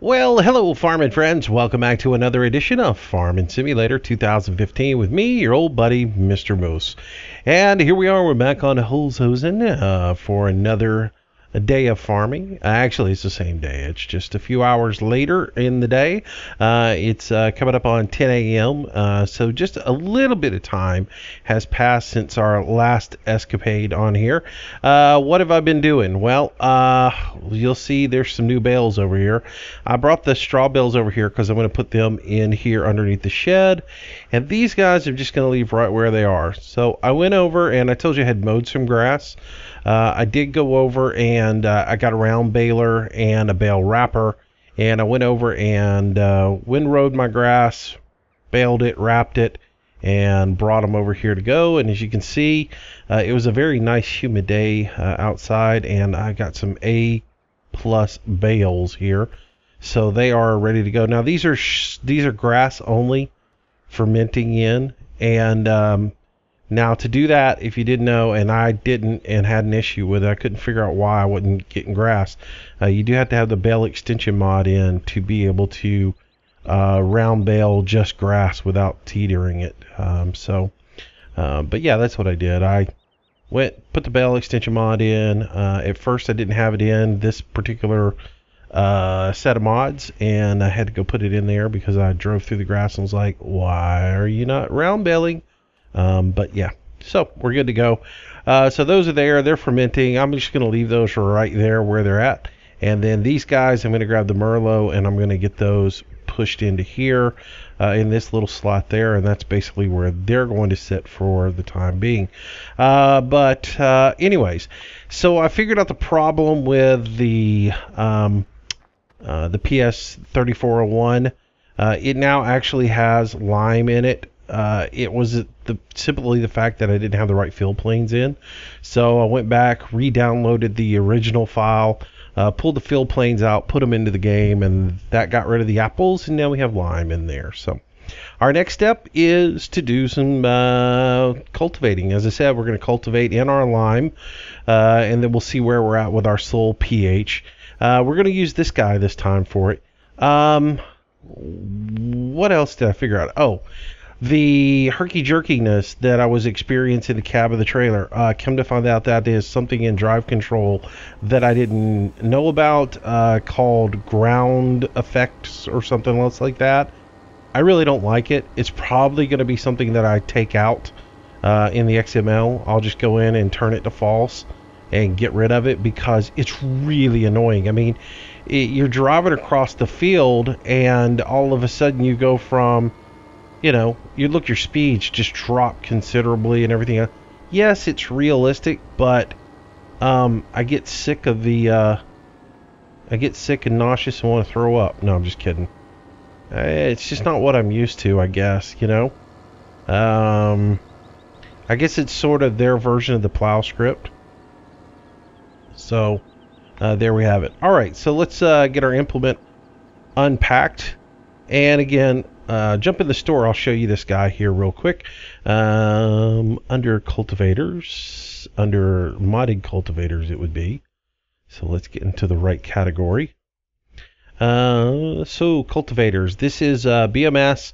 Well, hello, farming friends. Welcome back to another edition of Farming Simulator 2015 with me, your old buddy, Mr. Moose. And here we are. We're back on Holzhausen for another day of farming. Actually, it's the same day. It's just a few hours later in the day. It's coming up on 10 a.m. So just a little bit of time has passed since our last escapade on here. What have I been doing? Well, you'll see there's some new bales over here. I brought the straw bales over here because I'm going to put them in here underneath the shed. And these guys I'm just going to leave right where they are. So I went over and I told you I had mowed some grass. I did go over and I got a round baler and a bale wrapper, and I went over and windrowed my grass, baled it, wrapped it, and brought them over here to go. And as you can see, it was a very nice humid day outside, and I got some A+ bales here, so they are ready to go. Now these are grass only fermenting in, and now, to do that, if you didn't know, and I didn't and had an issue with it, I couldn't figure out why I wasn't getting grass, you do have to have the bale extension mod in to be able to round bale just grass without teetering it. But yeah, that's what I did. I put the bale extension mod in. At first, I didn't have it in this particular set of mods, and I had to go put it in there because I drove through the grass and was like, why are you not round baling? But yeah, so we're good to go. So those are there, they're fermenting. I'm just going to leave those right there where they're at. And then these guys, I'm going to grab the Merlot and I'm going to get those pushed into here in this little slot there. And that's basically where they're going to sit for the time being. Anyways, so I figured out the problem with the PS3401. It now actually has lime in it. It was simply the fact that I didn't have the right fill planes in. So I went back, re-downloaded the original file, pulled the fill planes out, put them into the game, and that got rid of the apples, and now we have lime in there. So our next step is to do some cultivating. As I said, we're going to cultivate in our lime, and then we'll see where we're at with our soil pH. We're going to use this guy this time for it. What else did I figure out? Oh, the herky-jerkiness that I was experiencing in the cab of the trailer. Come to find out that is something in drive control that I didn't know about, called ground effects or something else like that. I really don't like it. It's probably going to be something that I take out in the XML. I'll just go in and turn it to false and get rid of it because it's really annoying. I mean, you're driving across the field and all of a sudden you go from, your speeds just drop considerably and everything else. Yes, it's realistic, but I get sick of I get sick and nauseous and want to throw up. No, I'm just kidding. It's just not what I'm used to, I guess, I guess it's sort of their version of the plow script. So, there we have it. All right, so let's get our implement unpacked. And again, jump in the store. I'll show you this guy here real quick. Under cultivators, under modded cultivators it would be. So let's get into the right category. So cultivators, this is BMS,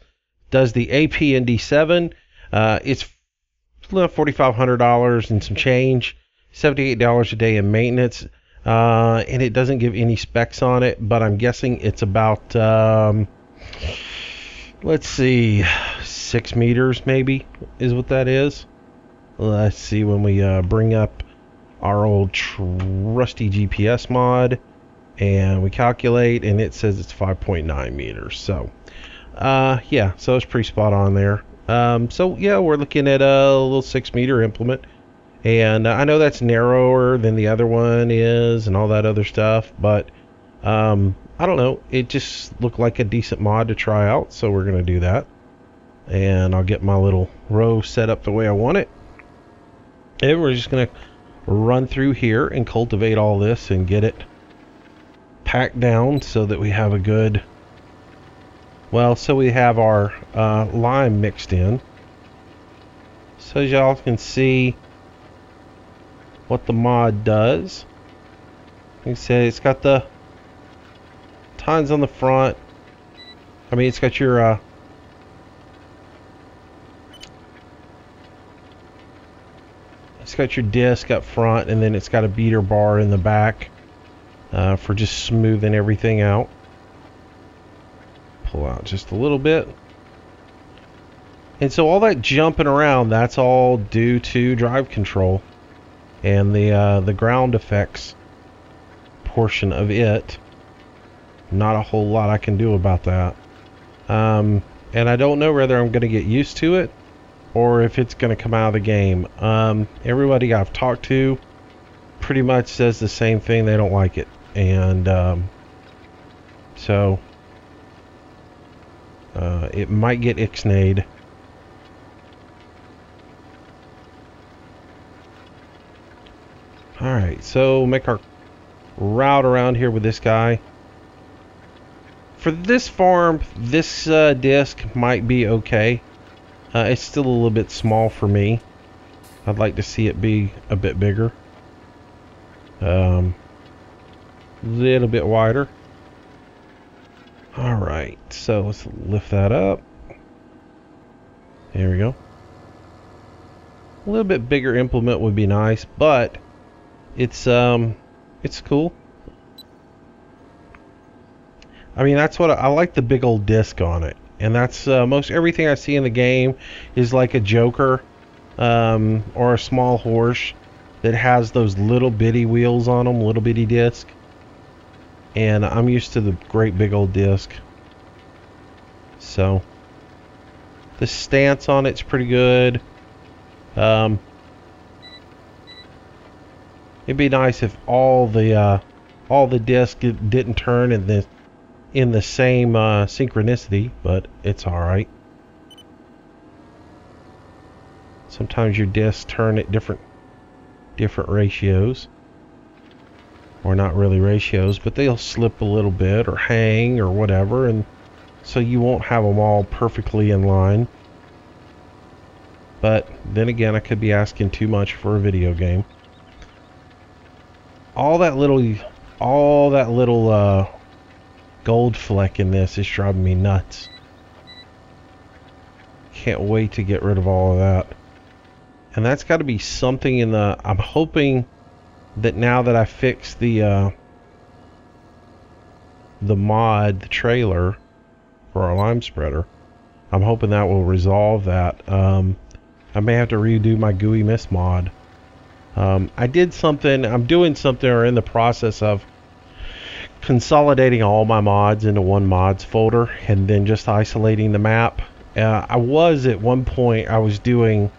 does the AP&D7. It's $4,500 and some change, $78 a day in maintenance. And it doesn't give any specs on it, but I'm guessing it's about let's see, 6 meters maybe is what that is. Let's see, when we bring up our old trusty GPS mod and we calculate, and it says it's 5.9 meters. So yeah, so it's pretty spot on there. So yeah, we're looking at a little 6-meter implement, and I know that's narrower than the other one is and all that other stuff, but I don't know, it just looked like a decent mod to try out, so we're going to do that. And I'll get my little row set up the way I want it. And we're just going to run through here and cultivate all this and get it packed down so that we have a good, so we have our lime mixed in. So as y'all can see what the mod does. Like I said, it's got the Tons on the front. I mean, it's got your disc up front, and then it's got a beater bar in the back for just smoothing everything out. Pull out just a little bit. And so all that jumping around, that's all due to drive control and the ground effects portion of it. Not a whole lot I can do about that. And I don't know whether I'm going to get used to it or if it's going to come out of the game. Everybody I've talked to pretty much says the same thing. They don't like it. And so it might get ixnayed. Alright, so make our route around here with this guy. For this farm, this disc might be okay. It's still a little bit small for me. I'd like to see it be a bit bigger. Little bit wider. Alright, so let's lift that up. There we go. A little bit bigger implement would be nice, but it's cool. I mean, that's what I like, the big old disc on it. And that's most everything I see in the game is like a Joker or a small horse that has those little bitty wheels on them, little bitty disc. And I'm used to the great big old disc. So the stance on it's pretty good. It'd be nice if all the disc didn't turn in the same synchronicity, but it's alright. Sometimes your discs turn at different ratios, or not really ratios, but they'll slip a little bit or hang or whatever, and so you won't have them all perfectly in line. But then again, I could be asking too much for a video game. All that little gold fleck in this is driving me nuts. Can't wait to get rid of all of that. And that's got to be something in the... I'm hoping that now that I fixed the mod, the trailer for our lime spreader, I'm hoping that will resolve that. I may have to redo my GUI Mist mod. I did something, I'm doing something, or in the process of consolidating all my mods into one mods folder and then just isolating the map. I was at one point, I was doing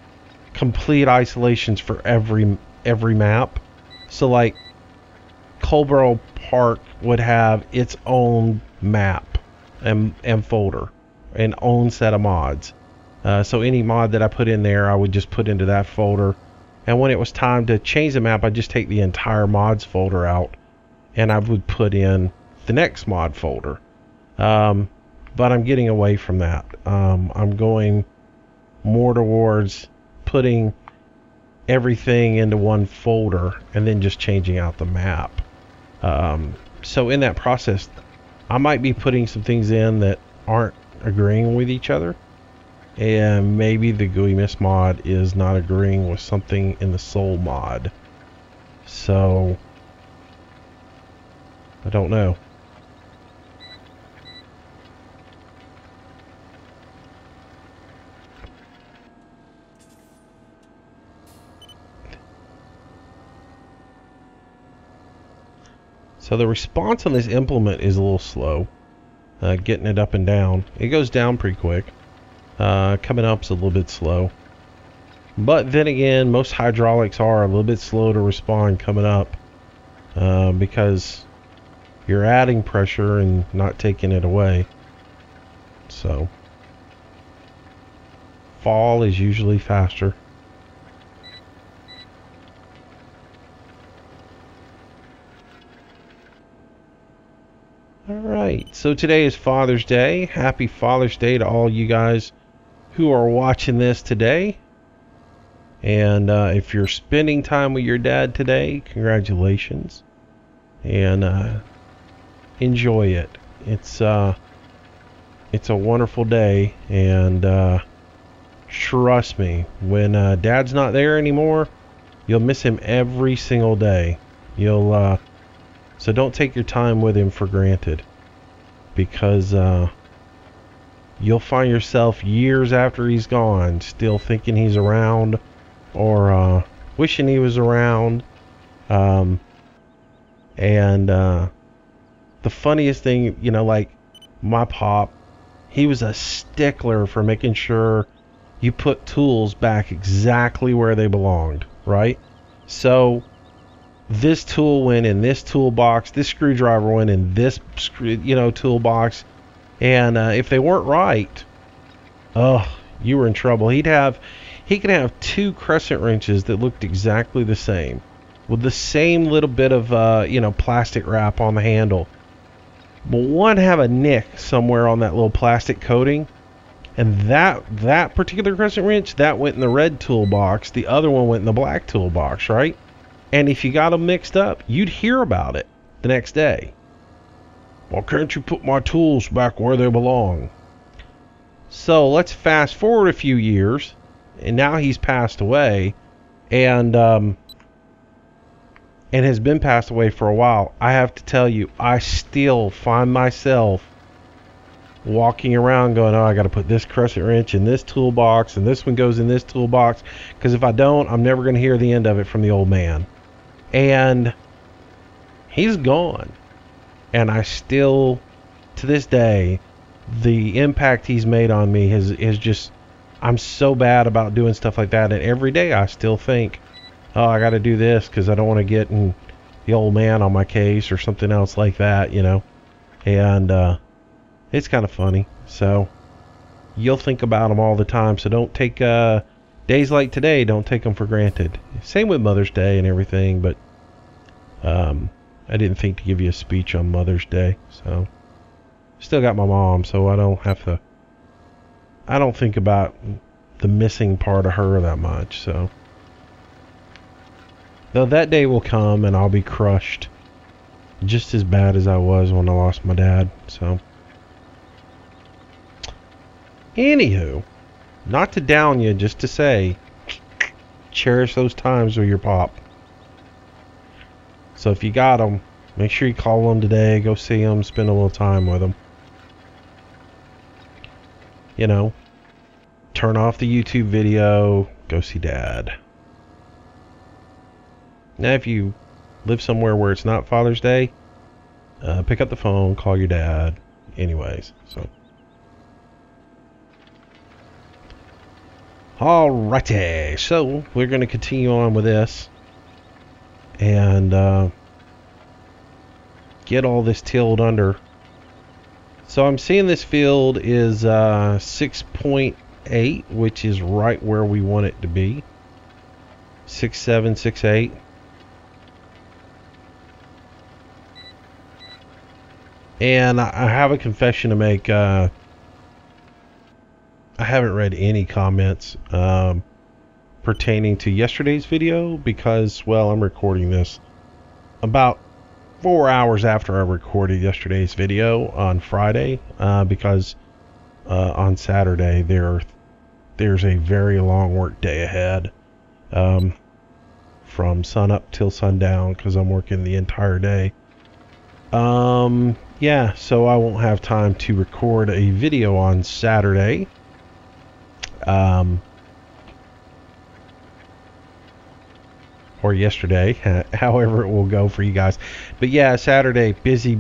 complete isolations for every map. So like Colborough Park would have its own map and folder and own set of mods. So any mod that I put in there, I would just put into that folder. And when it was time to change the map, I'd just take the entire mods folder out and I would put in the next mod folder. But I'm getting away from that. I'm going more towards putting everything into one folder and then just changing out the map. So in that process, I might be putting some things in that aren't agreeing with each other. And maybe the GUI Mist mod is not agreeing with something in the Soul mod. So I don't know. So the response on this implement is a little slow. Getting it up and down. It goes down pretty quick. Coming up's a little bit slow. But then again, most hydraulics are a little bit slow to respond coming up. Because you're adding pressure and not taking it away. So fall is usually faster. Alright, so today is Father's Day. Happy Father's Day to all you guys who are watching this today. And if you're spending time with your dad today, congratulations. And enjoy it. it's a wonderful day, and trust me, when Dad's not there anymore, you'll miss him every single day. So don't take your time with him for granted, because you'll find yourself years after he's gone still thinking he's around, or wishing he was around. The funniest thing, like my pop, he was a stickler for making sure you put tools back exactly where they belonged, right? So this tool went in this toolbox, this screwdriver went in this toolbox, and if they weren't right, you were in trouble. He could have 2 crescent wrenches that looked exactly the same, with the same little bit of plastic wrap on the handle, but one have a nick somewhere on that little plastic coating, and that particular crescent wrench, that went in the red toolbox, the other one went in the black toolbox, right? And if you got them mixed up, you'd hear about it the next day. Why can't you put my tools back where they belong? So let's fast forward a few years, and now he's passed away, and has been passed away for a while. I have to tell you, I still find myself walking around going, I got to put this crescent wrench in this toolbox, and this one goes in this toolbox, because if I don't, I'm never going to hear the end of it from the old man. And he's gone, and I still, to this day, the impact he's made on me is just, I'm so bad about doing stuff like that, and every day I still think, I got to do this because I don't want to get in the old man on my case or something else like that, and it's kind of funny. So you'll think about them all the time, so don't take days like today, don't take them for granted. Same with Mother's Day and everything, but I didn't think to give you a speech on Mother's Day, so still got my mom, so I don't think about the missing part of her that much. So though that day will come, and I'll be crushed just as bad as I was when I lost my dad. So anywho, not to down you, just to say, cherish those times with your pop. So if you got them, make sure you call them today, go see them, spend a little time with them. Turn off the YouTube video, go see Dad. Now if you live somewhere where it's not Father's Day, pick up the phone, call your dad. Anyways, so. Alrighty, so we're going to continue on with this and get all this tilled under. So I'm seeing this field is 6.8, which is right where we want it to be. 6.7, 6.8. And I have a confession to make. I haven't read any comments pertaining to yesterday's video because, well, I'm recording this about 4 hours after I recorded yesterday's video on Friday, because on Saturday there's a very long work day ahead, from sun up till sundown, because I'm working the entire day. Yeah, so I won't have time to record a video on Saturday. Or yesterday, however it will go for you guys. But yeah, Saturday, busy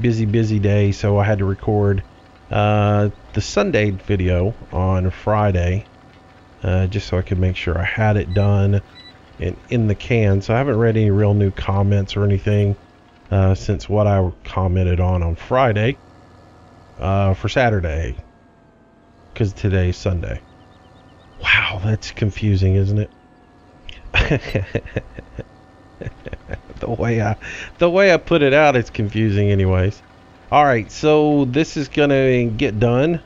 day, so I had to record the Sunday video on Friday, just so I could make sure I had it done and in the can. So I haven't read any real new comments or anything since what I commented on Friday for Saturday, because today's Sunday. Wow, that's confusing, isn't it? The way I put it out, it's confusing anyways. Alright, so this is gonna get done,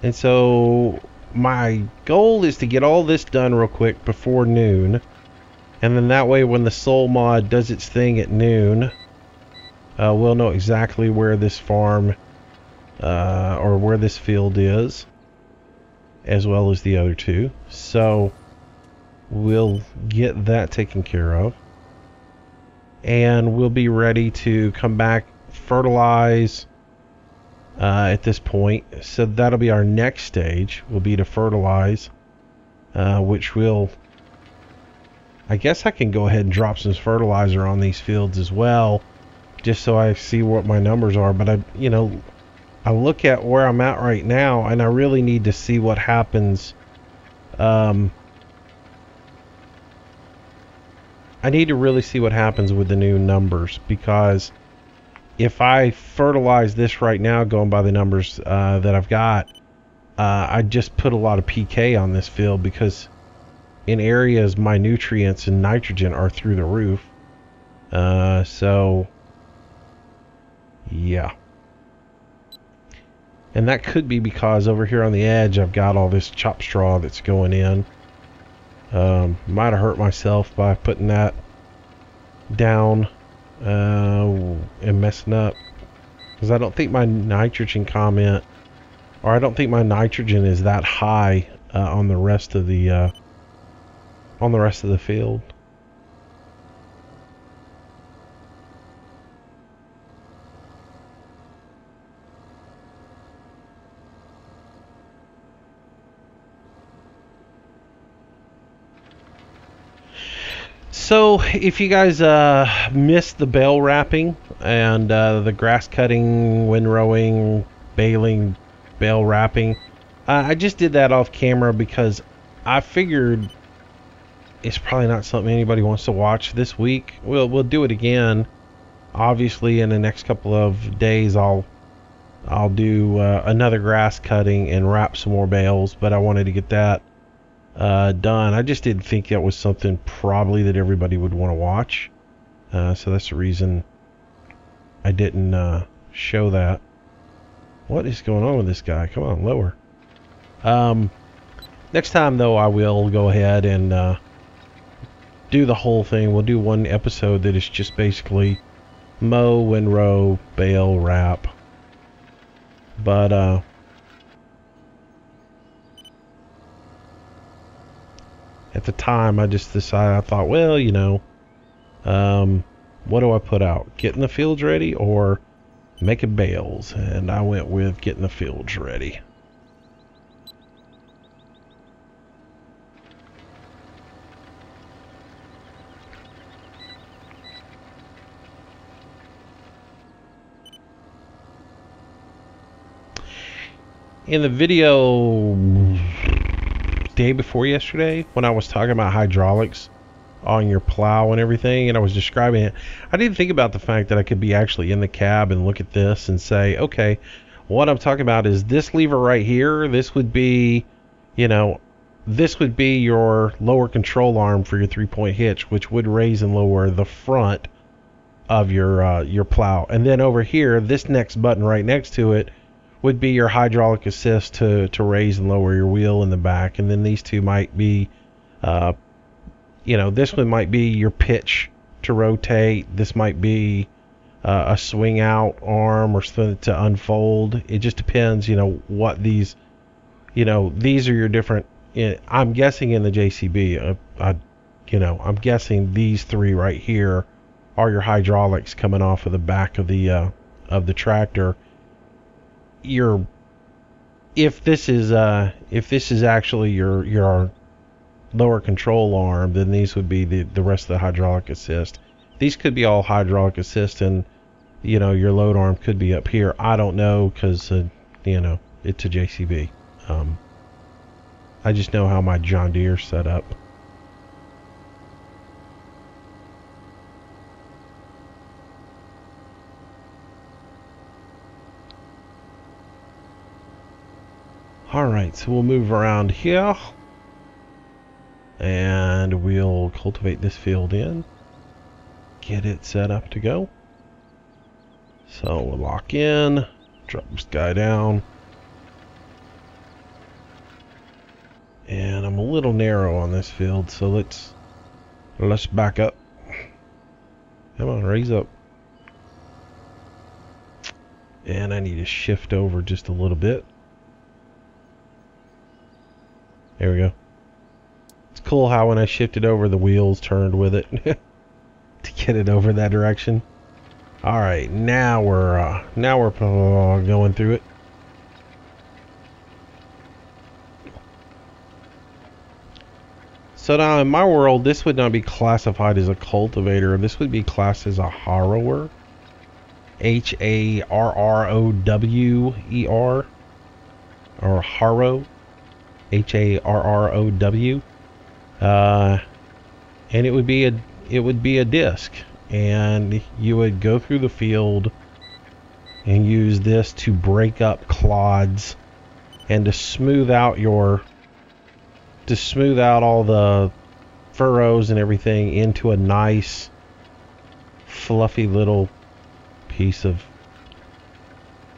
and so my goal is to get all this done real quick before noon, and then that way when the soul mod does its thing at noon, we'll know exactly where this farm or where this field is, as well as the other two. So we'll get that taken care of, and we'll be ready to come back, fertilize at this point. So that'll be our next stage, will be to fertilize, which will, I guess I can go ahead and drop some fertilizer on these fields as well, just so I see what my numbers are. But I look at where I'm at right now, and I really need to see what happens. I need to really see what happens with the new numbers, because if I fertilize this right now, going by the numbers that I've got, I just put a lot of PK on this field, because in areas my nutrients and nitrogen are through the roof. So yeah. And that could be because over here on the edge I've got all this chopped straw that's going in. Might have hurt myself by putting that down and messing up, because I don't think my nitrogen comment, or I don't think my nitrogen is that high on the rest of the field. So if you guys missed the bale wrapping and the grass cutting, windrowing, baling, bale wrapping, I just did that off camera because I figured it's probably not something anybody wants to watch this week. We'll do it again. Obviously, in the next couple of days, I'll do another grass cutting and wrap some more bales. But I wanted to get that done. I just didn't think that was something probably that everybody would want to watch. So that's the reason I didn't show that. What is going on with this guy? Come on, lower. Next time, though, I will go ahead and do the whole thing. We'll do one episode that is just basically mow, windrow, bale, wrap. But at the time, I just decided, I thought, well, what do I put out? Getting the fields ready or making bales? And I went with getting the fields ready. In the video day before yesterday, when I was talking about hydraulics on your plow and everything, and I was describing it, I didn't think about the fact that I could be actually in the cab and look at this and say, okay, what I'm talking about is this lever right here. This would be, this would be your lower control arm for your 3-point hitch, which would raise and lower the front of your plow. And then over here, this next button right next to it would be your hydraulic assist to raise and lower your wheel in the back. And then these two might be, this one might be your pitch to rotate. This might be a swing out arm or something to unfold. It just depends, what these, these are your different, I'm guessing in the JCB, I'm guessing these three right here are your hydraulics coming off of the back of the tractor. If this is actually your lower control arm, then these would be the rest of the hydraulic assist. These could be all hydraulic assist, and your load arm could be up here. I don't know, because it's a JCB. I just know how my John Deere set up. Alright, so we'll move around here, and we'll cultivate this field in, get it set up to go. So we'll lock in, drop this guy down, and I'm a little narrow on this field, so let's back up. Come on, raise up. And I need to shift over just a little bit. There we go. It's cool how when I shifted over, the wheels turned with it to get it over that direction. All right, now we're going through it. So now in my world, this would not be classified as a cultivator. This would be classed as a harrower. Harrower. Or harrow. Harrow. And it would be a disc. And you would go through the field and use this to break up clods and to smooth out all the furrows and everything into a nice fluffy little piece of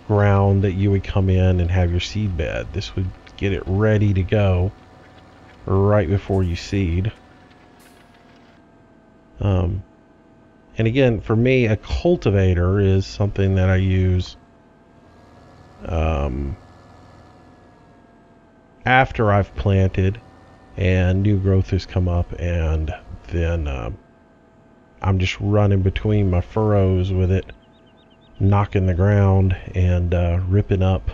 ground that you would come in and have your seed bed. This would get it ready to go right before you seed. And again, for me, a cultivator is something that I use after I've planted and new growth has come up, and then I'm just running between my furrows with it, knocking the ground and ripping up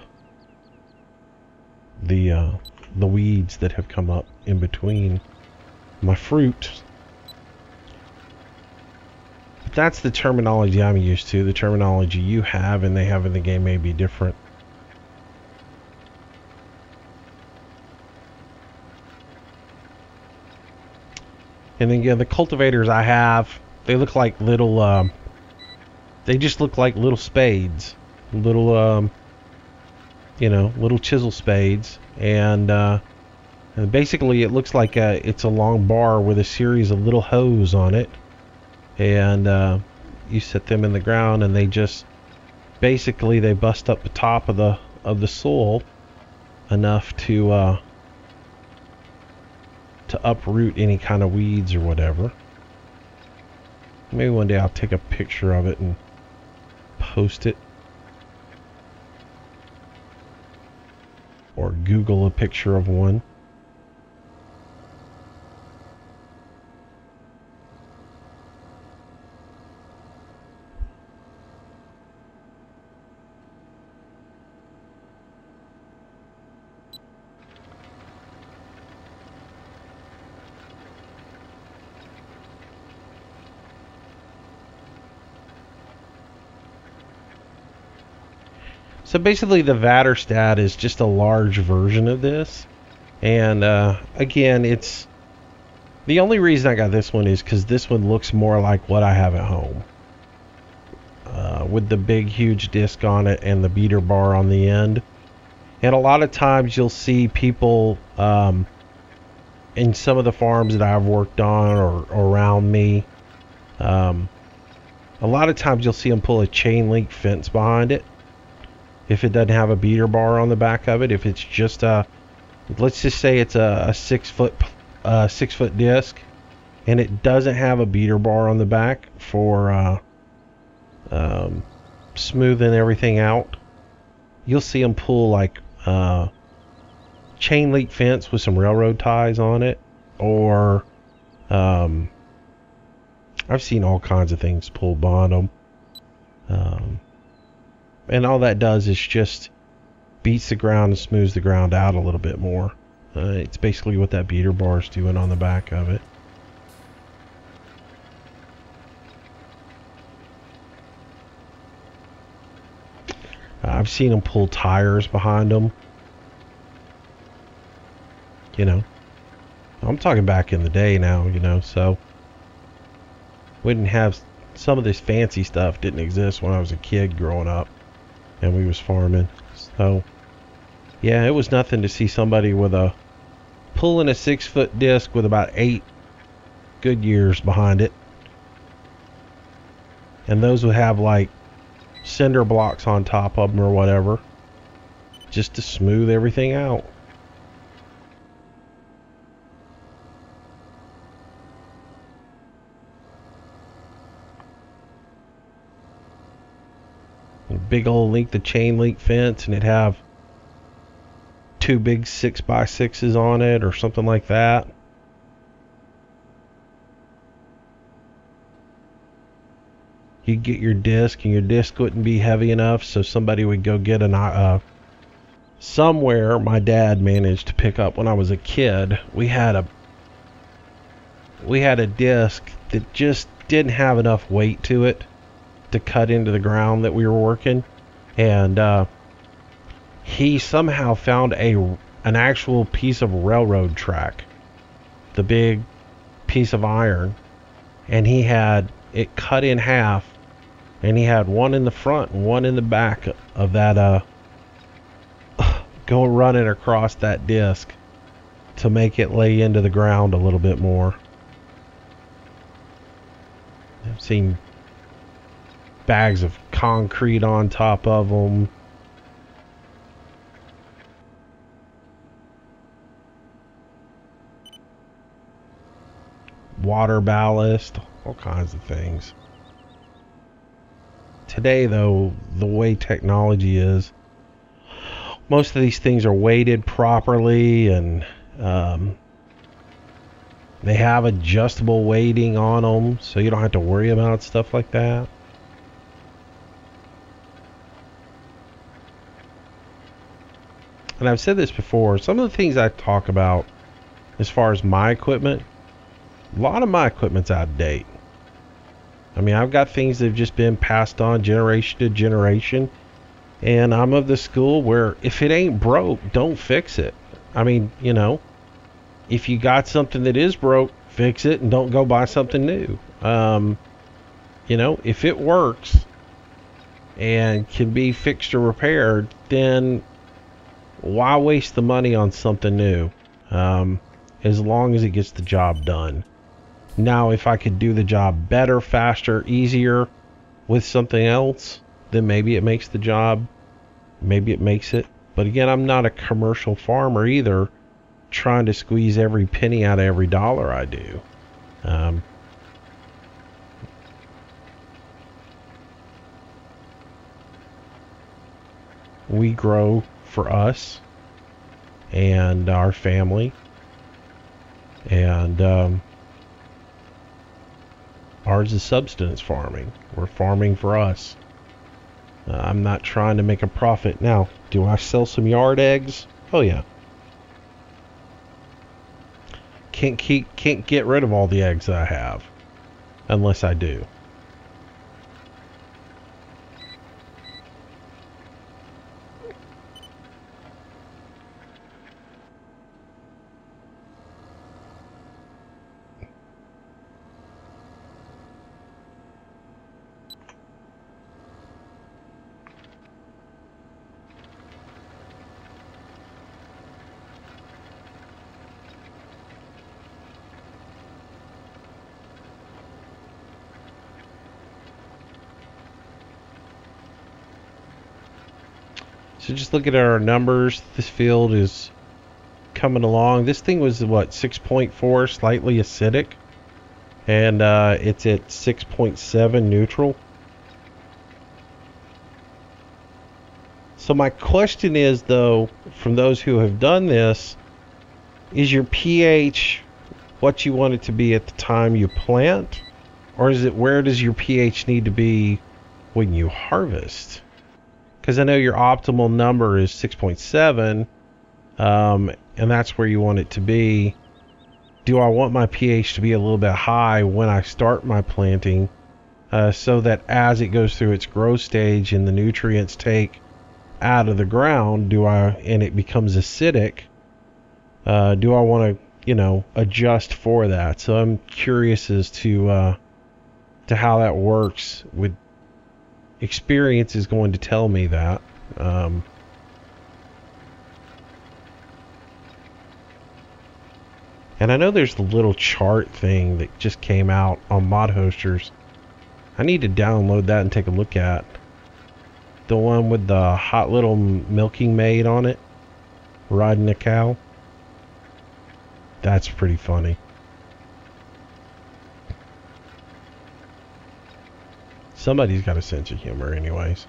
the weeds that have come up in between my fruit. But that's the terminology I'm used to. The terminology you have and they have in the game may be different. And then again, the cultivators I have, they look like little, they just look like little spades. Little, little chisel spades. And basically it looks like it's a long bar with a series of little hoes on it. And you set them in the ground and they just, basically they bust up the top of the soil enough to uproot any kind of weeds or whatever. Maybe one day I'll take a picture of it and post it. Or Google a picture of one. So basically the Vatterstad is just a large version of this. And again, it's the only reason I got this one is because this one looks more like what I have at home. With the big huge disc on it and the beater bar on the end. And a lot of times you'll see people in some of the farms that I've worked on or around me. A lot of times you'll see them pull a chain link fence behind it. If it doesn't have a beater bar on the back of it, if it's just let's just say it's a 6 foot disc, and it doesn't have a beater bar on the back for smoothing everything out, you'll see them pull like chain link fence with some railroad ties on it, or I've seen all kinds of things pulled behind them. And all that does is just beats the ground and smooths the ground out a little bit more. It's basically what that beater bar is doing on the back of it. I've seen them pull tires behind them. I'm talking back in the day now, so we didn't have some of this fancy stuff didn't exist when I was a kid growing up. And we was farming. So yeah, it was nothing to see somebody with pulling a 6 foot disc with about 8 good years behind it. And those would have like cinder blocks on top of them or whatever, just to smooth everything out. big old length of chain link fence, and it'd have two big 6x6s on it or something like that. You'd get your disc, and your disc wouldn't be heavy enough, so somebody would go get somewhere my dad managed to pick up when I was a kid. We had a disc that just didn't have enough weight to it to cut into the ground that we were working, and he somehow found an actual piece of railroad track, the big piece of iron, and he had it cut in half, and he had one in the front and one in the back of that go running across that disc to make it lay into the ground a little bit more. I've seen bags of concrete on top of them. Water ballast, all kinds of things. Today, though, the way technology is, most of these things are weighted properly, and they have adjustable weighting on them, so you don't have to worry about stuff like that. And I've said this before, some of the things I talk about as far as my equipment, a lot of my equipment's out of date. I mean, I've got things that have just been passed on generation to generation, and I'm of the school where if it ain't broke, don't fix it. I mean, you know, if you got something that is broke, fix it and don't go buy something new. You know, if it works and can be fixed or repaired, then why waste the money on something new? As long as it gets the job done. Now, if I could do the job better, faster, easier with something else, then maybe it makes the job, maybe it makes it. But again, I'm not a commercial farmer either, trying to squeeze every penny out of every dollar I do. We grow for us and our family, and ours is subsistence farming. We're farming for us. I'm not trying to make a profit. Now, do I sell some yard eggs? Oh yeah. Can't get rid of all the eggs that I have unless I do. So just looking at our numbers, this field is coming along. This thing was what, 6.4, slightly acidic, and it's at 6.7 neutral. So my question is, though, from those who have done this, is your pH what you want it to be at the time you plant, or is it where does your pH need to be when you harvest? Because I know your optimal number is 6.7, and that's where you want it to be. Do I want my pH to be a little bit high when I start my planting, so that as it goes through its growth stage and the nutrients take out of the ground, and it becomes acidic, do I want to, adjust for that? So I'm curious as to how that works. With experience is going to tell me that. And I know there's the little chart thing that just came out on Mod Hosters. I need to download that and take a look at. The one with the hot little milking maid on it, riding a cow. That's pretty funny. Somebody's got a sense of humor anyways.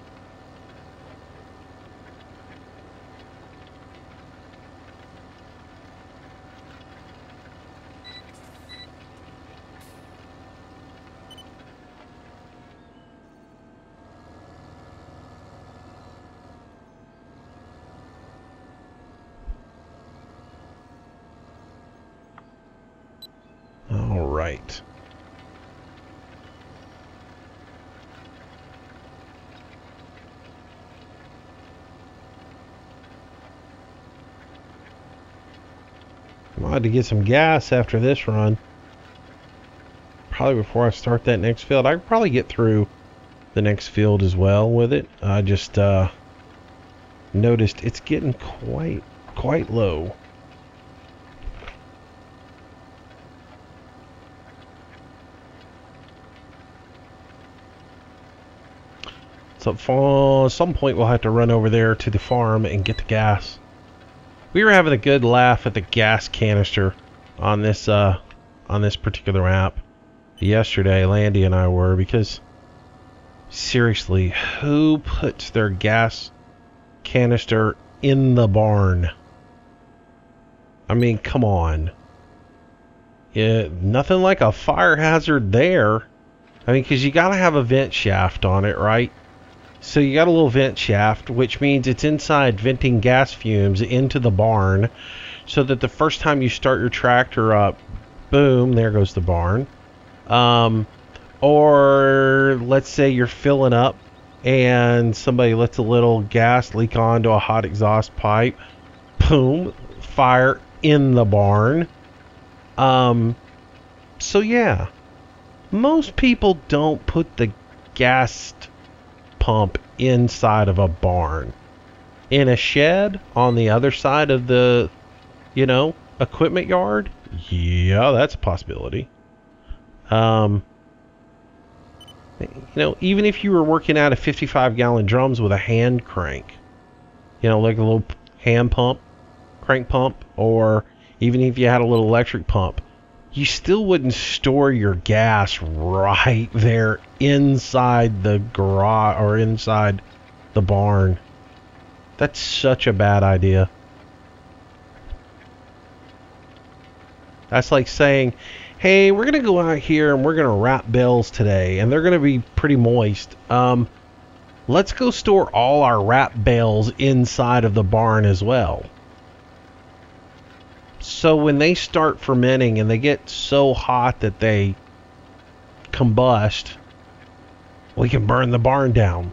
right. I'm going to get some gas after this run. Probably before I start that next field. I could probably get through the next field as well with it. I just noticed it's getting quite low. So at some point we'll have to run over there to the farm and get the gas. We were having a good laugh at the gas canister on this particular map yesterday. Landy and I were, because seriously, who puts their gas canister in the barn? I mean, come on. Yeah, nothing like a fire hazard there. I mean, because you got to have a vent shaft on it, right? So you got a little vent shaft, which means it's inside venting gas fumes into the barn, so that the first time you start your tractor up, boom, there goes the barn. Or let's say you're filling up and somebody lets a little gas leak onto a hot exhaust pipe, boom, fire in the barn. So yeah, most people don't put the gas pump inside of a barn. In a shed on the other side of the, equipment yard, yeah, that's a possibility. Even if you were working out of 55-gallon drums with a hand crank, like a little hand pump, crank pump, or even if you had a little electric pump, you still wouldn't store your gas right there inside the garage or inside the barn. That's such a bad idea. That's like saying, hey, we're going to go out here and we're going to wrap bales today, and they're going to be pretty moist. Let's go store all our wrap bales inside of the barn as well. So when they start fermenting and they get so hot that they combust, we can burn the barn down.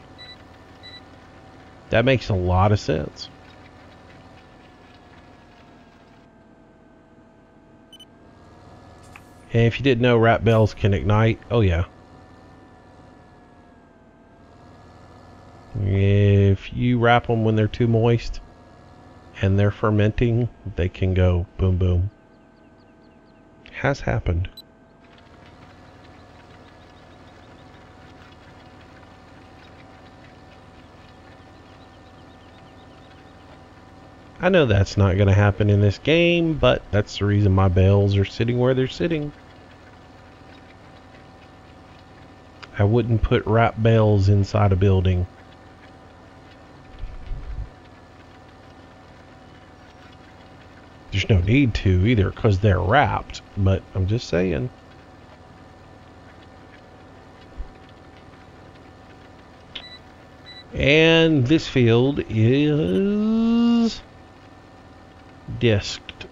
That makes a lot of sense. And if you didn't know, wrap bales can ignite. Oh yeah. If you wrap them when they're too moist and they're fermenting, they can go boom boom. Has happened. I know that's not going to happen in this game, but that's the reason my bales are sitting where they're sitting. I wouldn't put wrap bales inside a building. There's no need to either, because they're wrapped, but I'm just saying. And this field is disked.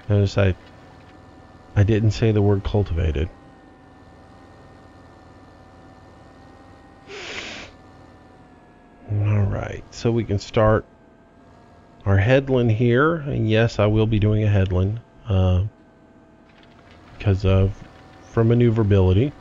Notice I didn't say the word cultivated. Alright, so we can start our headland here, and yes, I will be doing a headland for maneuverability.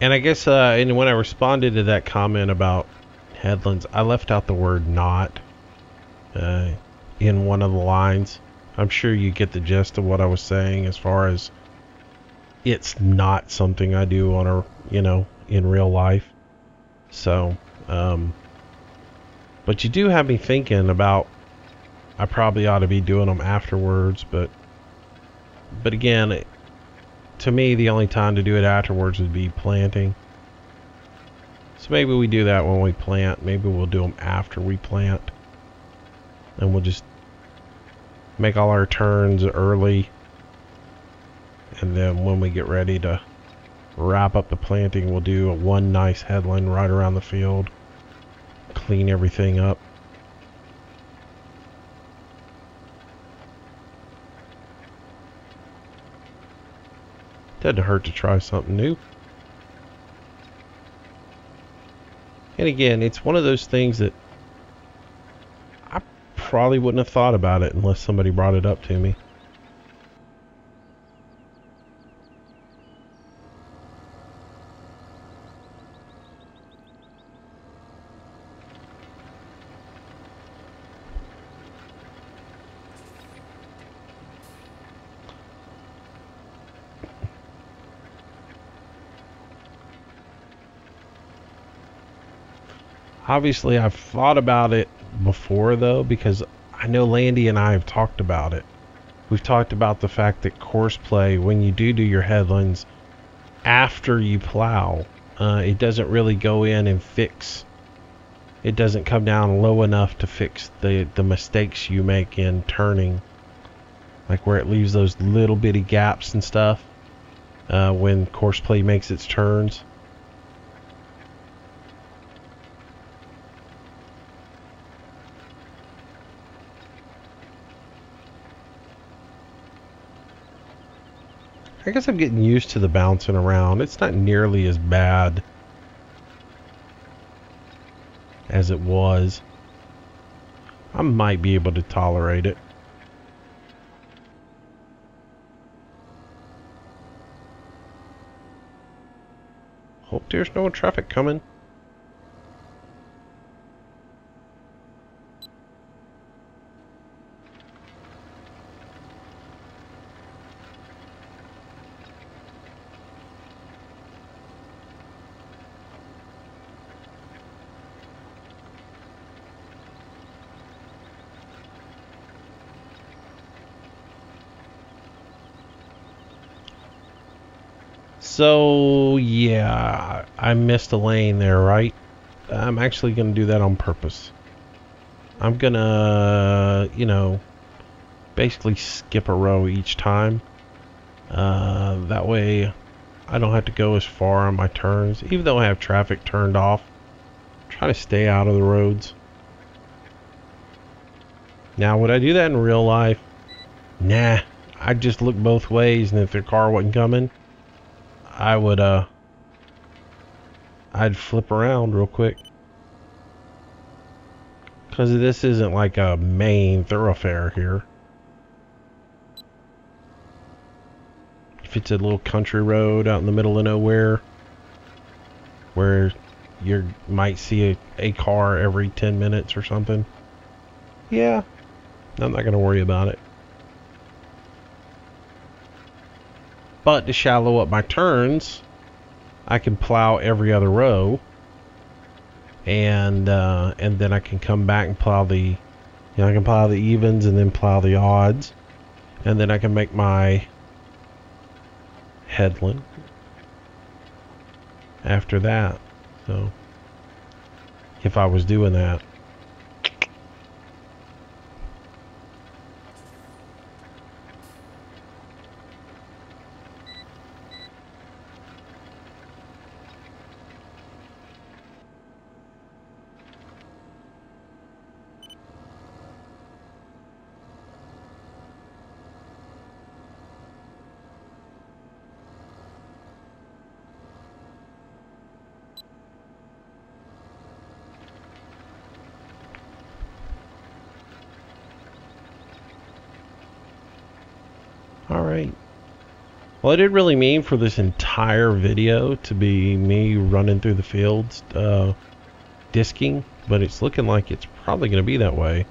And I guess and when I responded to that comment about headlands, I left out the word not in one of the lines. I'm sure you get the gist of what I was saying, as far as it's not something I do on a, in real life. So, but you do have me thinking about, I probably ought to be doing them afterwards, but again, to me, the only time to do it afterwards would be planting. So maybe we do that when we plant. Maybe we'll do them after we plant. And we'll just make all our turns early, and then when we get ready to wrap up the planting, we'll do one nice headland right around the field, clean everything up. Doesn't hurt to try something new. And again, it's one of those things that I probably wouldn't have thought about it unless somebody brought it up to me. Obviously, I've thought about it before, though, because I know Landy and I have talked about it. We've talked about the fact that course play, when you do your headlands after you plow, it doesn't really go in and fix. It doesn't come down low enough to fix the mistakes you make in turning. Like where it leaves those little bitty gaps and stuff when course play makes its turns. I guess I'm getting used to the bouncing around. It's not nearly as bad as it was. I might be able to tolerate it. Hope there's no traffic coming. So, yeah, I missed a lane there, right? I'm actually going to do that on purpose. I'm going to, you know, basically skip a row each time. That way I don't have to go as far on my turns. Even though I have traffic turned off, try to stay out of the roads. Now, would I do that in real life? Nah, I'd just look both ways, and if their car wasn't coming, I would, I'd flip around real quick. Because this isn't like a main thoroughfare here. If it's a little country road out in the middle of nowhere, where you might see a car every 10 minutes or something, yeah, I'm not going to worry about it. But to shallow up my turns, I can plow every other row, and then I can come back and plow the, I can plow the evens and then plow the odds, and then I can make my headland after that. So if I was doing that. Alright. Well, I didn't really mean for this entire video to be me running through the fields, disking, but it's looking like it's probably going to be that way.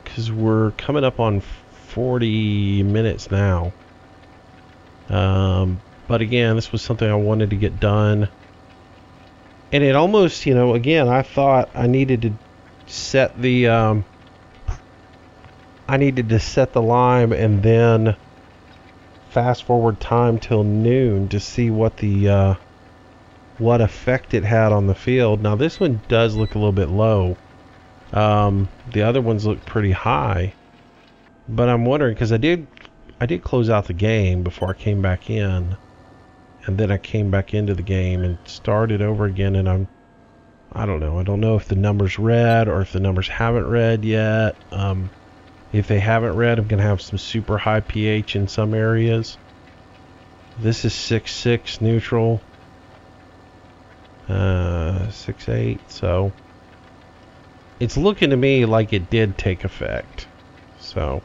Because we're coming up on 40 minutes now. But again, this was something I wanted to get done. And it almost, again, I thought I needed to set the, lime and then fast forward time till noon to see what the what effect it had on the field. Now this one does look a little bit low. The other ones look pretty high, But I'm wondering, because I did close out the game before I came back in, and then I came back into the game and started over again, and I don't know. I don't know if the numbers read or if the numbers haven't read yet. If they haven't read, I'm going to have some super high pH in some areas. This is 6.6 neutral. 6.8, so it's looking to me like it did take effect. So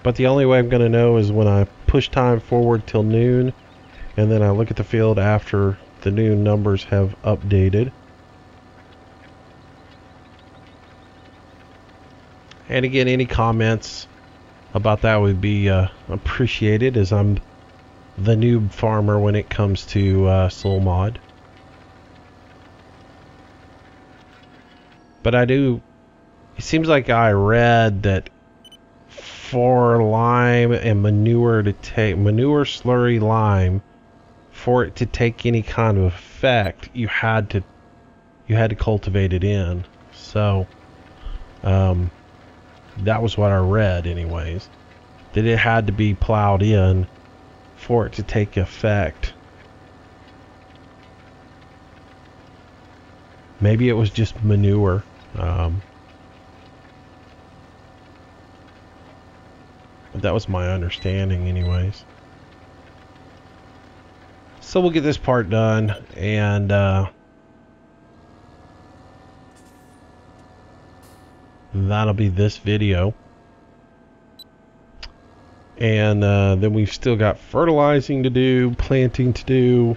but the only way I'm going to know is when I push time forward till noon, and then I look at the field after the noon numbers have updated. And again, any comments about that would be appreciated, as I'm the noob farmer when it comes to Soul Mod. But it seems like I read that for lime and manure slurry lime, for it to take any kind of effect, you had to cultivate it in. So that was what I read anyways, that it had to be plowed in for it to take effect. Maybe it was just manure. That was my understanding anyways. So we'll get this part done, and that'll be this video. And then we've still got fertilizing to do, planting to do.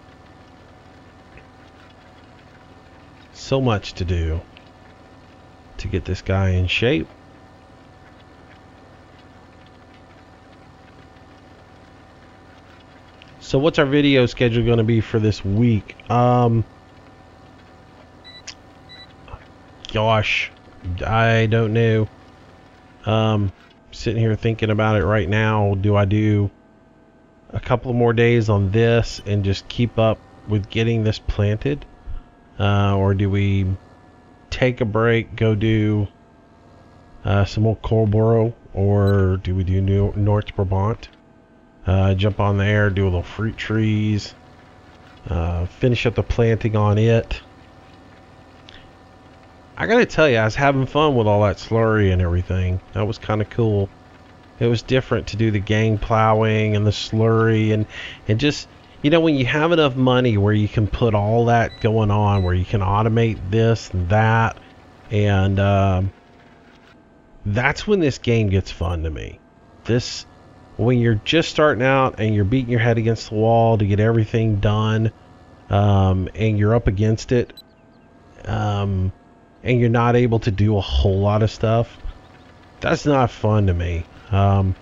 So much to do to get this guy in shape. So what's our video schedule going to be for this week? Gosh, I don't know. Sitting here thinking about it right now. Do I do a couple more days on this and just keep up with getting this planted? Or do we take a break, go do some more Colboro? Or do we do North Brabant? Jump on there, do a little fruit trees, finish up the planting on it. I gotta tell you, I was having fun with all that slurry and everything. That was kind of cool. It was different to do the gang plowing and the slurry, and just, you know, when you have enough money where you can put all that going on, where you can automate this and that, and that's when this game gets fun to me. When you're just starting out and you're beating your head against the wall to get everything done, and you're up against it, and you're not able to do a whole lot of stuff, that's not fun to me. And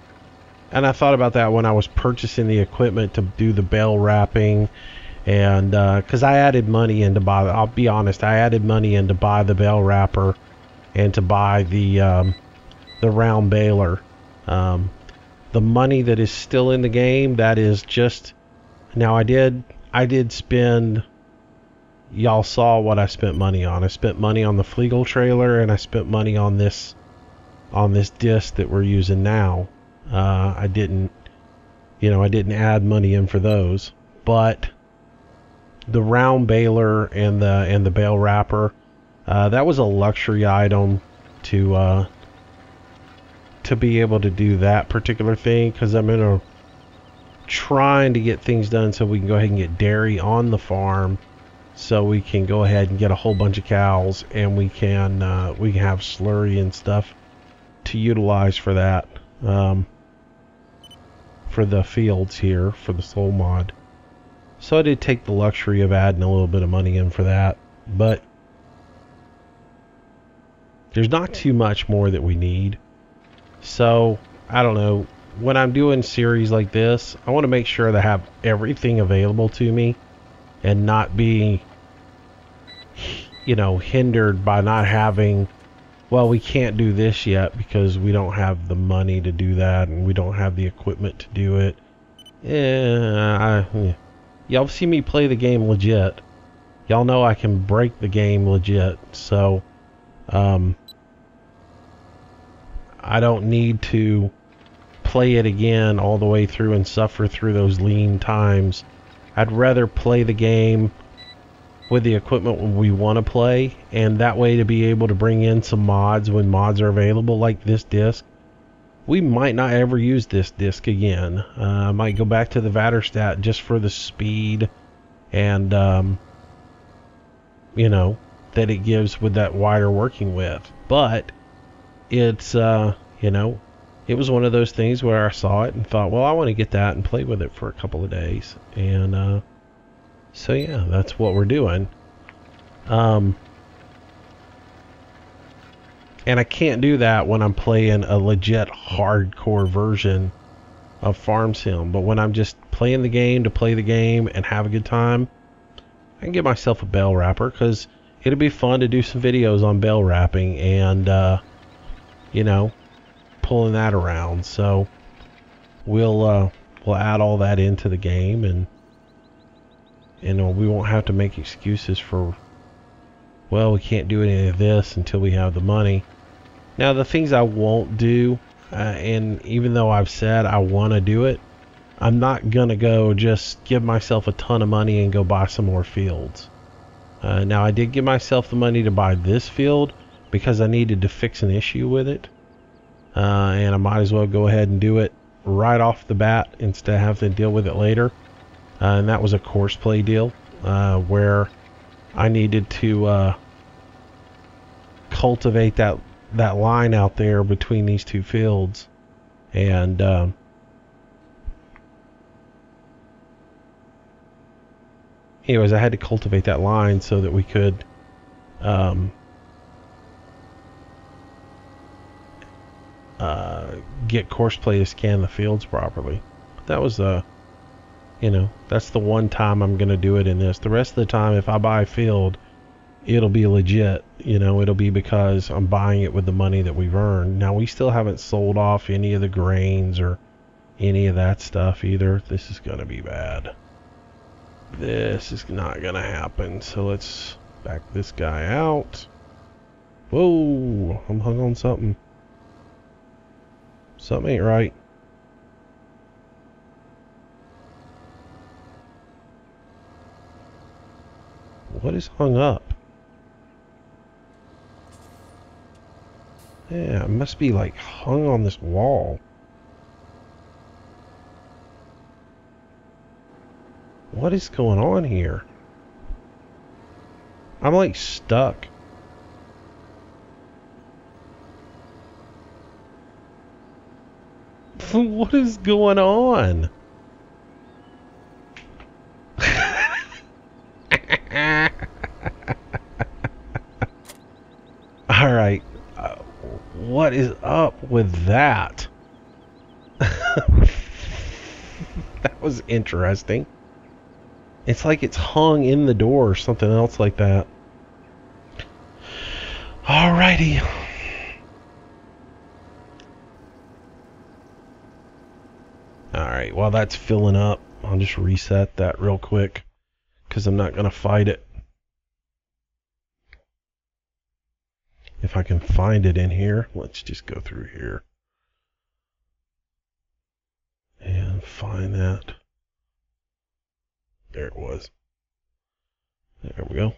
I thought about that when I was purchasing the equipment to do the bale wrapping, and because I added money in to buy, I'll be honest, I added money in to buy the bale wrapper and to buy the round baler. The money that is still in the game, that is just, now I did spend, y'all saw what I spent money on. I spent money on the Flegel trailer, and I spent money on this disc that we're using now. I didn't add money in for those, but the round baler and the bale wrapper, that was a luxury item to be able to do that particular thing, because I'm trying to get things done so we can go ahead and get dairy on the farm, so we can go ahead and get a whole bunch of cows, and we can have slurry and stuff to utilize for that, for the fields here for the Soul Mod. So I did take the luxury of adding a little bit of money in for that, but there's not too much more that we need. So I don't know, when I'm doing series like this, I want to make sure that I have everything available to me and not be, hindered by not having, well, we can't do this yet because we don't have the money to do that, and we don't have the equipment to do it. Y'all see me play the game legit. y'all know I can break the game legit, so I don't need to play it again all the way through and suffer through those lean times. I'd rather play the game with the equipment we want to play, and that way to be able to bring in some mods when mods are available, like this disc. We might not ever use this disc again. I might go back to the Vaterstat just for the speed and you know, that it gives with that wider working width. But it's you know, it was one of those things where I saw it and thought, well, I want to get that and play with it for a couple of days. And so yeah, that's what we're doing. And I can't do that when I'm playing a legit hardcore version of Farm Sim. But when I'm just playing the game to play the game and have a good time, I can get myself a bell wrapper, because it'll be fun to do some videos on bell wrapping and you know, pulling that around. So we'll add all that into the game, and you know, we won't have to make excuses for, well, we can't do any of this until we have the money. Now, the things I won't do, and even though I've said I want to do it, I'm not going to go just give myself a ton of money and go buy some more fields. Now, I did give myself the money to buy this field because I needed to fix an issue with it. And I might as well go ahead and do it right off the bat instead of having to deal with it later. And that was a course play deal where I needed to cultivate that line out there between these two fields. And anyways, I had to cultivate that line so that we could get course play to scan the fields properly. That was you know, that's the one time I'm gonna do it in this. The rest of the time, if I buy a field, it'll be legit. You know, it'll be because I'm buying it with the money that we've earned. Now, we still haven't sold off any of the grains or any of that stuff either. This is gonna be bad. This is not gonna happen. So let's back this guy out. Whoa, I'm hung on something. Something ain't right. What is hung up? Yeah, it must be like hung on this wall. What is going on here? I'm like stuck. What is going on? Alright. What is up with that? That was interesting. It's like it's hung in the door or something else like that. Alrighty. Alright, while that's filling up, I'll just reset that real quick, because I'm not going to fight it. If I can find it in here, let's just go through here and find that. There it was. There we go.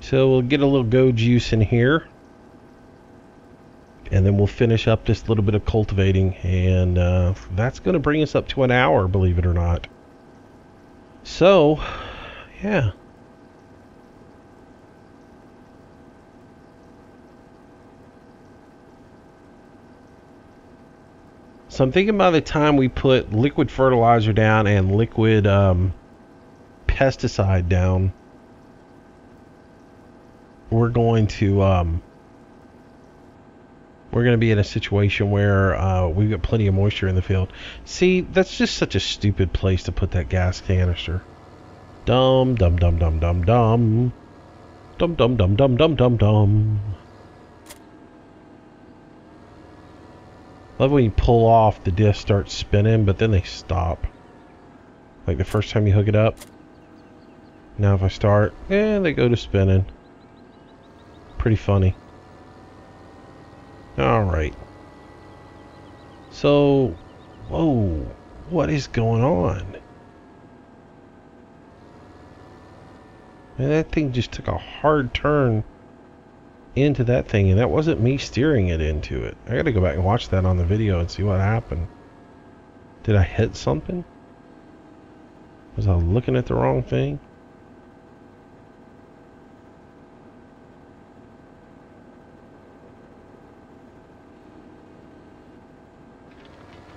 So we'll get a little go juice in here, and then we'll finish up this little bit of cultivating, and that's going to bring us up to an hour, believe it or not. So, yeah. So I'm thinking by the time we put liquid fertilizer down and liquid pesticide down, we're going to be in a situation where we've got plenty of moisture in the field. See, that's just such a stupid place to put that gas canister. Dum dum dum dum dum dum. Dum dum dum dum dum dum dum. love when you pull off, the disc starts spinning, but then they stop. Like the first time you hook it up. Now if I start, they go to spinning. Pretty funny. Alright. So, whoa, what is going on? Man, that thing just took a hard turn into that thing, and that wasn't me steering it into it. I gotta go back and watch that on the video and see what happened. Did I hit something? Was I looking at the wrong thing?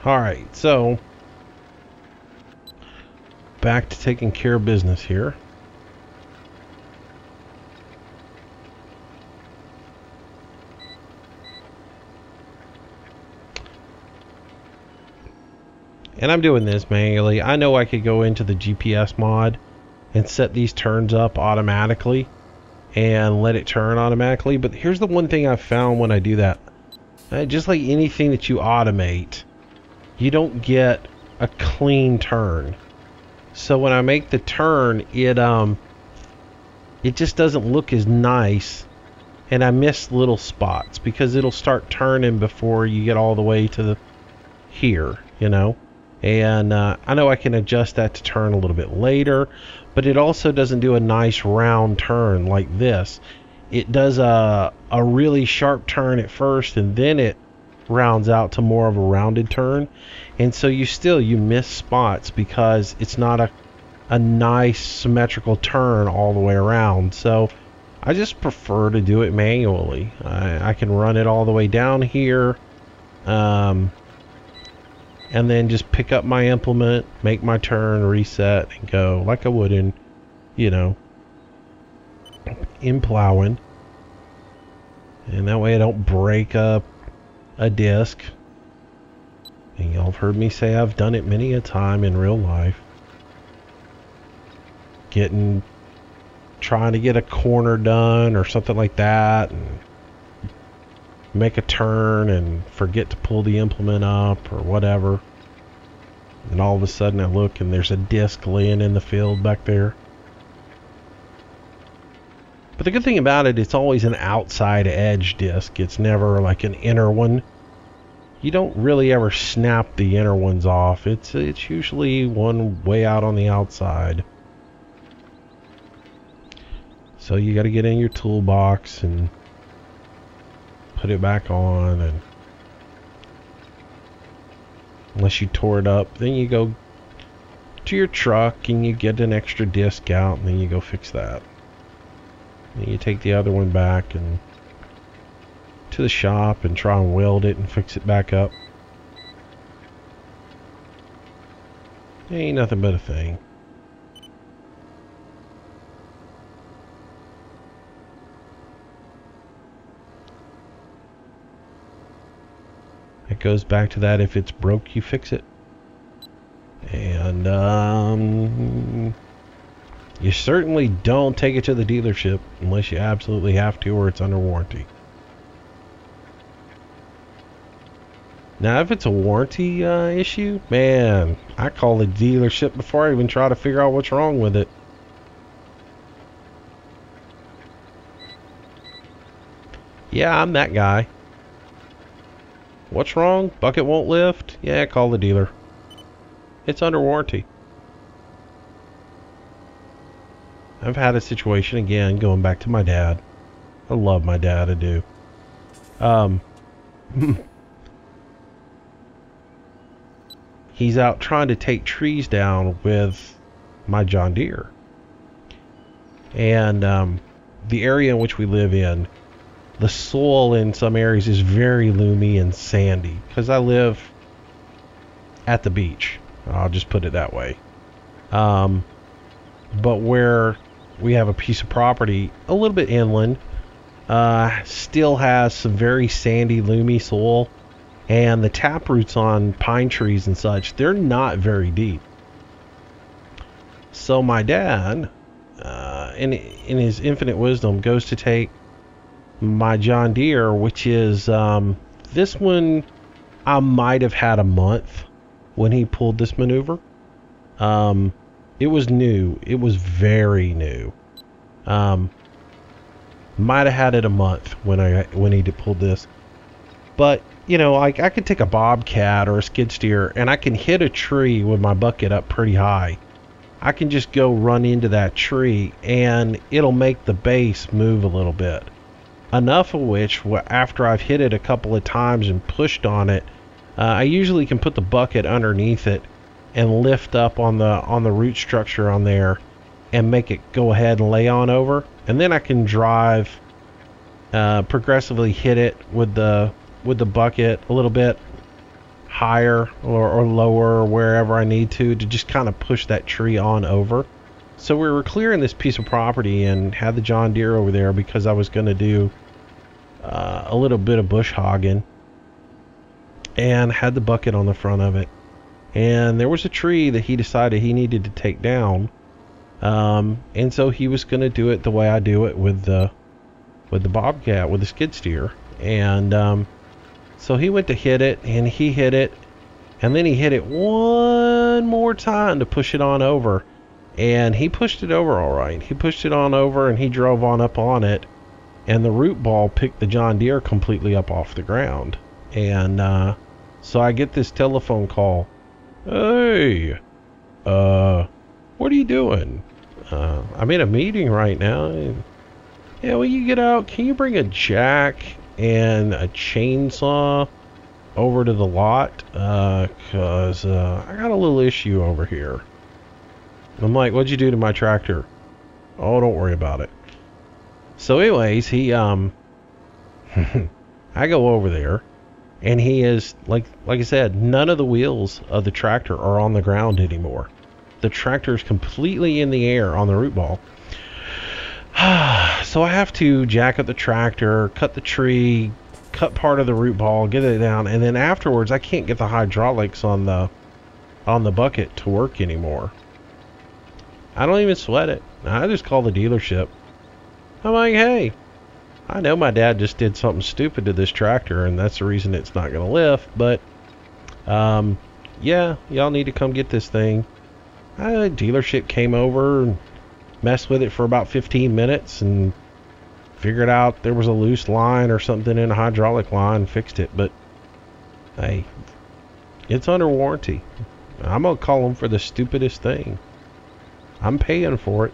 Alright, so back to taking care of business here. And I'm doing this manually. I know I could go into the GPS mod and set these turns up automatically and let it turn automatically. But here's the one thing I've found when I do that. Just like anything that you automate, you don't get a clean turn. So when I make the turn, it just doesn't look as nice. And I miss little spots because it'll start turning before you get all the way to the here, you know. And I know I can adjust that to turn a little bit later, but it also doesn't do a nice round turn like this. It does a really sharp turn at first, and then it rounds out to more of a rounded turn. And so you miss spots because it's not a nice symmetrical turn all the way around. So I just prefer to do it manually. I can run it all the way down here. And then just pick up my implement, make my turn, reset, and go like I would in, you know, in plowing. And that way I don't break up a disc. And y'all have heard me say I've done it many a time in real life. Trying to get a corner done or something like that, and make a turn and forget to pull the implement up or whatever, and all of a sudden I look and there's a disc laying in the field back there. But the good thing about it, it's always an outside edge disc. It's never like an inner one. You don't really ever snap the inner ones off. It's usually one way out on the outside. So you got to get in your toolbox and put it back on, and unless you tore it up, then you go to your truck and you get an extra disc out, and then you go fix that. Then you take the other one back and to the shop and try and weld it and fix it back up. Ain't nothing but a thing. It goes back to that, if it's broke, you fix it. And you certainly don't take it to the dealership unless you absolutely have to, or it's under warranty. Now if it's a warranty issue, man, I call the dealership before I even try to figure out what's wrong with it. Yeah, I'm that guy. What's wrong? Bucket won't lift? Yeah, call the dealer. It's under warranty. I've had a situation, again, going back to my dad. I love my dad, I do. He's out trying to take trees down with my John Deere. And the area in which we live in, the soil in some areas is very loomy and sandy because I live at the beach. I'll just put it that way. But where we have a piece of property a little bit inland, still has some very sandy, loomy soil, and the tap roots on pine trees and such, they're not very deep. So my dad, in his infinite wisdom, goes to take my John Deere, which is this one, I might have had a month when he pulled this maneuver. It was new. It was very new. Might have had it a month when he pulled this. But, you know, I could take a bobcat or a skid steer and I can hit a tree with my bucket up pretty high. I can just go run into that tree and it'll make the base move a little bit. Enough of which, after I've hit it a couple of times and pushed on it, I usually can put the bucket underneath it and lift up on the root structure on there and make it go ahead and lay on over. And then I can drive, progressively hit it with the bucket a little bit higher or lower, or wherever I need to just kind of push that tree on over. So we were clearing this piece of property and had the John Deere over there because I was going to do a little bit of bush hogging, and had the bucket on the front of it. And there was a tree that he decided he needed to take down, and so he was going to do it the way I do it with the bobcat, with the skid steer. And so he went to hit it, and he hit it, and then he hit it one more time to push it on over. And he pushed it over all right. He pushed it on over, and he drove on up on it, and the root ball picked the John Deere completely up off the ground. And so I get this telephone call. Hey, what are you doing? I'm in a meeting right now. Yeah, will you get out? Can you bring a jack and a chainsaw over to the lot? Cause I got a little issue over here. I'm like, what'd you do to my tractor? Oh, don't worry about it. So anyways, he I go over there, and he is like I said, none of the wheels of the tractor are on the ground anymore. The tractor is completely in the air on the root ball. So I have to jack up the tractor, cut the tree, cut part of the root ball, get it down, and then afterwards I can't get the hydraulics on the bucket to work anymore. I don't even sweat it. I just call the dealership. I'm like, hey, I know my dad just did something stupid to this tractor, and that's the reason it's not going to lift, but yeah, y'all need to come get this thing. Dealership came over and messed with it for about 15 minutes and figured out there was a loose line or something in a hydraulic line, fixed it. But hey, it's under warranty. I'm going to call them for the stupidest thing. I'm paying for it.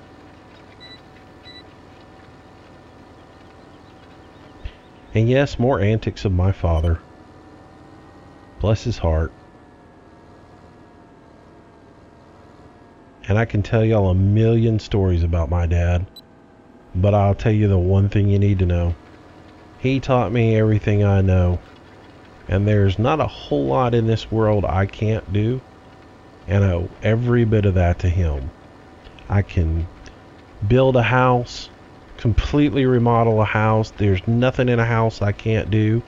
And yes, more antics of my father. Bless his heart. And I can tell y'all a million stories about my dad, but I'll tell you the one thing you need to know. He taught me everything I know, and there's not a whole lot in this world I can't do, and I owe every bit of that to him. I can build a house, completely remodel a house. There's nothing in a house I can't do,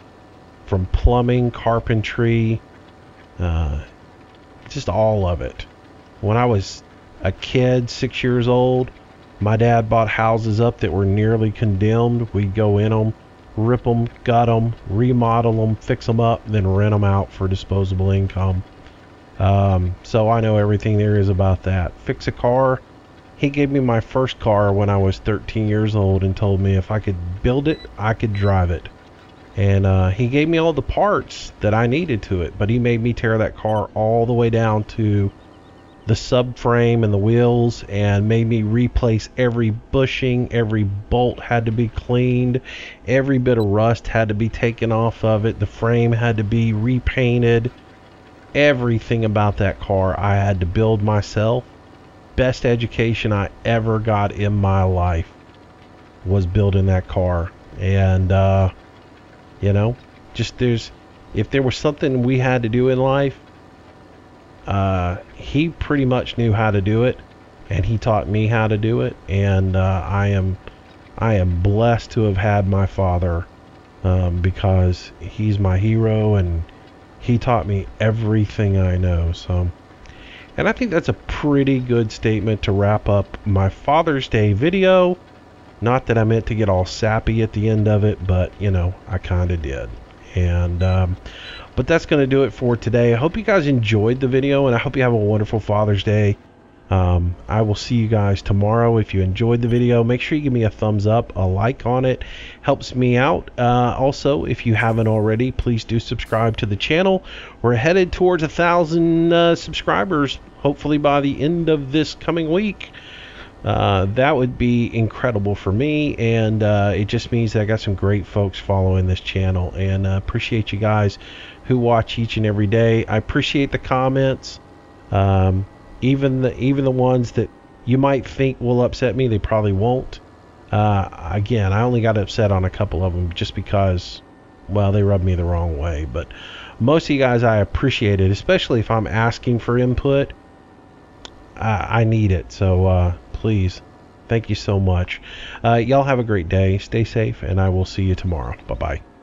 from plumbing, carpentry, just all of it. When I was a kid, 6 years old, my dad bought houses up that were nearly condemned. We'd go in them, rip them, gut them, remodel them, fix them up, then rent them out for disposable income. So I know everything there is about that. Fix a car. He gave me my first car when I was 13 years old and told me if I could build it, I could drive it. And he gave me all the parts that I needed to it, but he made me tear that car all the way down to the subframe and the wheels, and made me replace every bushing. Every bolt had to be cleaned. Every bit of rust had to be taken off of it. The frame had to be repainted. Everything about that car I had to build myself. Best education I ever got in my life was building that car. And you know, just if there was something we had to do in life, he pretty much knew how to do it, and he taught me how to do it. And I am blessed to have had my father, because he's my hero, and he taught me everything I know. So, and I think that's a pretty good statement to wrap up my Father's Day video. Not that I meant to get all sappy at the end of it, but you know, I kind of did. And but that's going to do it for today. I hope you guys enjoyed the video, and I hope you have a wonderful Father's Day. I will see you guys tomorrow. If you enjoyed the video, make sure you give me a thumbs up, a like on it, helps me out. Also, if you haven't already, please do subscribe to the channel. We're headed towards 1,000 subscribers, hopefully by the end of this coming week. That would be incredible for me, and it just means that I got some great folks following this channel, and appreciate you guys who watch each and every day. I appreciate the comments. Even the ones that you might think will upset me, they probably won't. Again, I only got upset on a couple of them just because, well, they rubbed me the wrong way. But most of you guys, I appreciate it, especially if I'm asking for input. I need it, so please, thank you so much. Y'all have a great day. Stay safe, and I will see you tomorrow. Bye-bye.